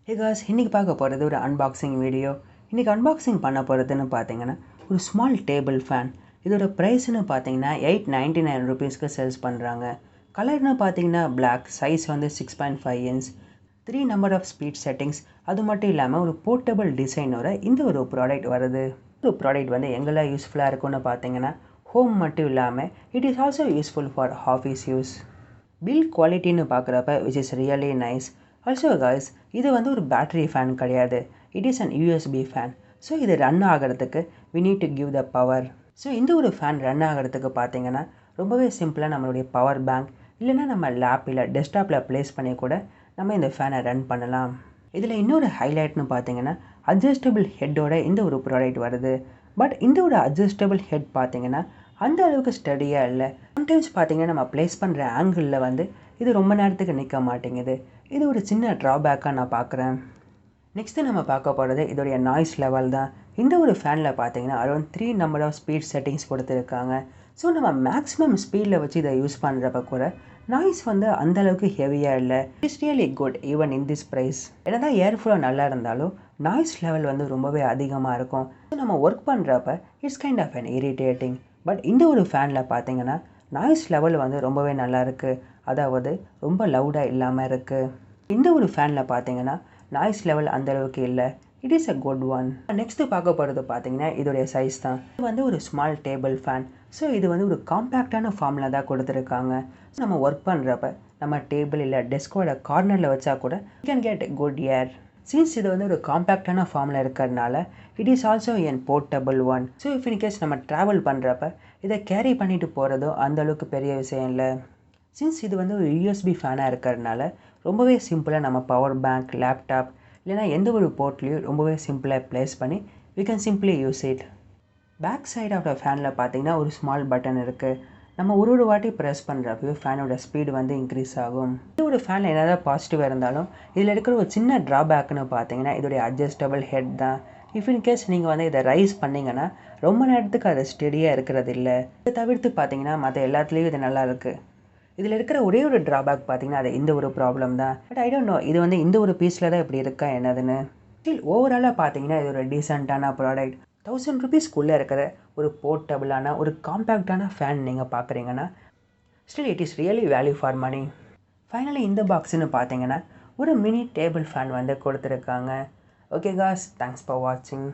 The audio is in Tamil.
Hey guys, இன்னைக்கு பார்க்க போகிறது ஒரு அன்பாக்சிங் வீடியோ. இன்றைக்கி அன்பாக்சிங் பண்ண போகிறதுன்னு பார்த்தீங்கன்னா ஒரு ஸ்மால் டேபிள் ஃபேன். இதோட ப்ரைஸ்னு பார்த்தீங்கன்னா ₹899க்கு சேல்ஸ் பண்ணுறாங்க. கலர்னு பார்த்தீங்கன்னா பிளாக், சைஸ் வந்து 6.5 inch, 3 number of speed settings. அது மட்டும் இல்லாமல் ஒரு போர்ட்டபிள் டிசைனோட இந்த ஒரு ப்ராடக்ட் வருது. இந்த ப்ராடக்ட் வந்து எங்கெல்லாம் யூஸ்ஃபுல்லாக இருக்கும்னு பார்த்தீங்கன்னா ஹோம் மட்டும் இல்லாமல் it is also useful for office use. Build குவாலிட்டின்னு பார்க்குறப்ப which is really nice. Also guys, இது வந்து ஒரு பேட்டரி ஃபேன் கிடையாது, it is an USB fan. So இது ரன் ஆகிறதுக்கு we need to give the power. So இந்த ஒரு ஃபேன் ரன் ஆகிறதுக்கு பார்த்தீங்கன்னா ரொம்பவே சிம்பிளாக நம்மளுடைய பவர் பேங்க் இல்லைனா நம்ம லேப் இல்லை டெஸ்க்டாப்பில் ப்ளேஸ் பண்ணி கூட நம்ம இந்த ஃபேனை ரன் பண்ணலாம். இதில் இன்னொரு ஹைலைட்னு பார்த்தீங்கன்னா அட்ஜஸ்டபிள் ஹெட்டோட இந்த ஒரு ப்ராடக்ட் வருது. பட் இந்த ஒரு அட்ஜஸ்டபிள் ஹெட் பார்த்தீங்கன்னா அந்த அளவுக்கு ஸ்டடியாக இல்லை. சம்டைம்ஸ் பார்த்தீங்கன்னா நம்ம ப்ளேஸ் பண்ணுற ஆங்கிளில் வந்து இது ரொம்ப நேரத்துக்கு நிற்க மாட்டேங்குது. இது ஒரு சின்ன ட்ராபேக்காக நான் பார்க்குறேன். நெக்ஸ்ட்டு நம்ம பார்க்க போகிறது இதோடைய நாய்ஸ் லெவல் தான். இந்த ஒரு ஃபேனில் பார்த்தீங்கன்னா around 3 number of speed settings கொடுத்துருக்காங்க. ஸோ நம்ம மேக்ஸிமம் ஸ்பீடில் வச்சு இதை யூஸ் பண்ணுறப்ப கூட நாய்ஸ் வந்து அந்தளவுக்கு ஹெவியாக இல்லை. It's really good even in this price. ஏன்னா தான் ஏர்ஃப்ளோ நல்லா இருந்தாலும் நாய்ஸ் லெவல் வந்து ரொம்பவே அதிகமாக இருக்கும். ஸோ நம்ம ஒர்க் பண்ணுறப்ப it's kind of an irritating. But இந்த ஒரு ஃபேனில் பார்த்தீங்கன்னா நாய்ஸ் லெவல் வந்து ரொம்பவே நல்லா இருக்குது, அதாவது ரொம்ப லவுடாக இல்லாமல் இருக்குது. இந்த ஒரு ஃபேனில் பார்த்தீங்கன்னா நாய்ஸ் லெவல் அந்தளவுக்கு இல்லை, it is a good one. Next பார்க்க போகிறது பார்த்தீங்கன்னா இதோடைய சைஸ் தான். இது வந்து ஒரு ஸ்மால் டேபிள் ஃபேன். ஸோ இது வந்து ஒரு காம்பேக்டான ஃபார்மில் தான் கொடுத்துருக்காங்க. ஸோ நம்ம ஒர்க் பண்ணுறப்ப நம்ம டேபிள் இல்லை டெஸ்கோட கார்னரில் வச்சா கூட you can get good air. Since இது வந்து ஒரு காம்பேக்டான ஃபார்மில் இருக்கிறதுனால it is also N portable one. So if in case நம்ம ட்ராவல் பண்ணுறப்ப இதை கேரி பண்ணிட்டு போகிறதோ அந்தளவுக்கு பெரிய விஷயம் இல்லை. சின்ஸ் இது வந்து ஒரு யூஎஸ்பி ஃபேனாக இருக்கிறதுனால ரொம்பவே சிம்பிளாக நம்ம பவர் பேங்க், லேப்டாப் இல்லைனா எந்த ஒரு போர்ட்லேயும் ரொம்பவே சிம்பிளாக ப்ளேஸ் பண்ணி we can simply use it. Back side of the ஃபேனில் பார்த்தீங்கன்னா ஒரு ஸ்மால் பட்டன் இருக்குது. நம்ம ஒரு வாட்டி ப்ரெஸ் பண்ணுறப்போ ஃபேனோட ஸ்பீடு வந்து இன்க்ரீஸ் ஆகும். இந்த ஒரு ஃபேனில் என்னதான் பாசிட்டிவாக இருந்தாலும் இதில் இருக்கிற ஒரு சின்ன ட்ராபேக்னு பார்த்தீங்கன்னா இதோடைய அட்ஜஸ்டபிள் ஹெட் தான். இஃப் இன்கேஸ் நீங்கள் வந்து இதை ரைஸ் பண்ணிங்கன்னா ரொம்ப நேரத்துக்கு அது ஸ்டெடியாக இருக்கிறது இல்லை. இதை தவிர்த்து பார்த்தீங்கன்னா மற்ற எல்லாத்துலேயும் இது நல்லா இருக்குது. இதில் இருக்கிற ஒரே ஒரு ட்ராபேக் பார்த்தீங்கன்னா அது இந்த ஒரு ப்ராப்ளம் தான். பட் ஐ டோன்ட் நோ இது வந்து இந்த ஒரு பீஸில் தான் இப்படி இருக்கா என்னதுன்னு. ஸ்டில் ஓவராலாக பார்த்தீங்கன்னா இது ஒரு டீசெண்டான ப்ராடக்ட். ₹1000 இருக்கிற ஒரு போர்ட்டபிளான ஒரு காம்பேக்டான ஃபேன் நீங்கள் பார்க்குறீங்கன்னா still it is really value for money. Finally இந்த பாக்ஸ்னு பார்த்தீங்கன்னா ஒரு மினி டேபிள் ஃபேன் வந்து கொடுத்துருக்காங்க. ஓகே காஸ், தேங்க்ஸ் ஃபார் வாட்சிங்.